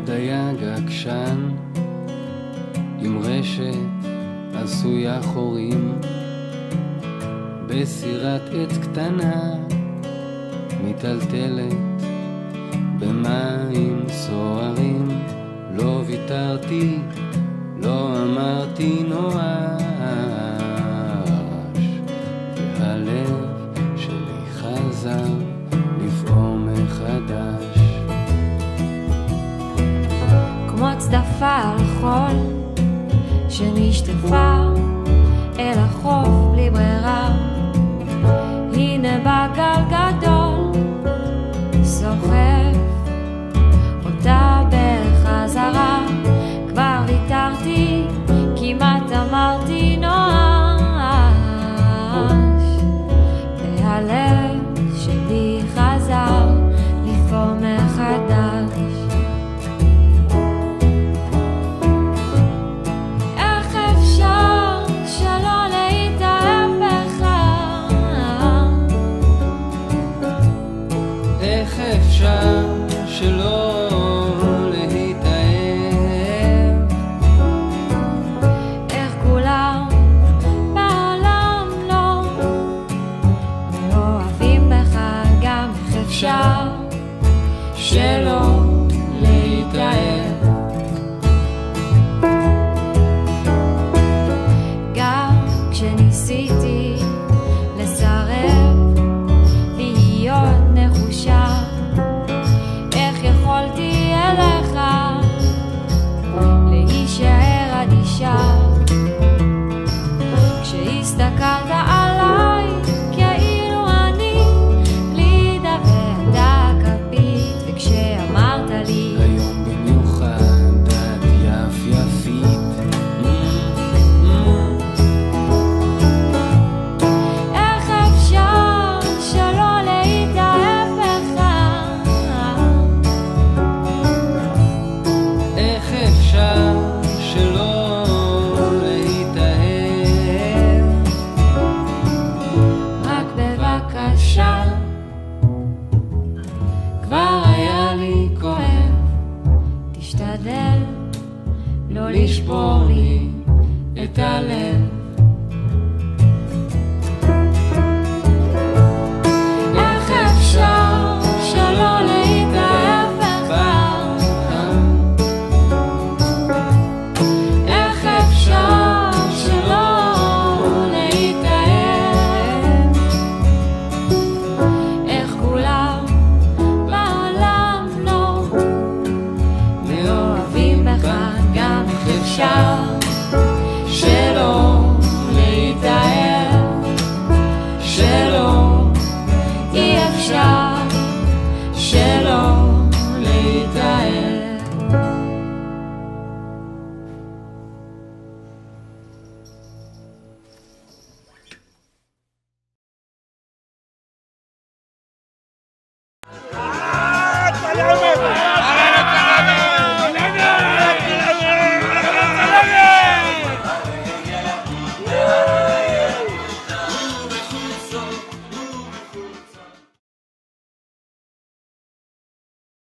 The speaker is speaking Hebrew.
דייג עקשן עם רשת עשויה חורים בסירת עץ קטנה מיטלטלת במים סוערים. לא ויתרתי, לא אמרתי נואש, והלב שלי חזר לפעום מחדש. כמו צדפה על חול שנשטפה אל החוף בלי ברירה, הנה בגל גדול סוחף אותה בחזרה. כבר ויתרתי, כמעט אמרתי נואש, והלב שלי חזר לפעום מחדש. איך אפשר שלא להתאהב בך? איך אפשר שלא שלא להתאהב? גם כשניסיתי לסרב להיות נחושה, איך יכולתי אליך להישאר אדישה? כשהסתכלת עליי כאילו אני גלידה והדקפית, וכשאמרת לי היום במיוחד את יפייפית, איך אפשר שלא להתאהב בך? איך אפשר שלא להתאהב? רק בבקשה, כבר היה לי כואב, תשתדל לא לשבור לי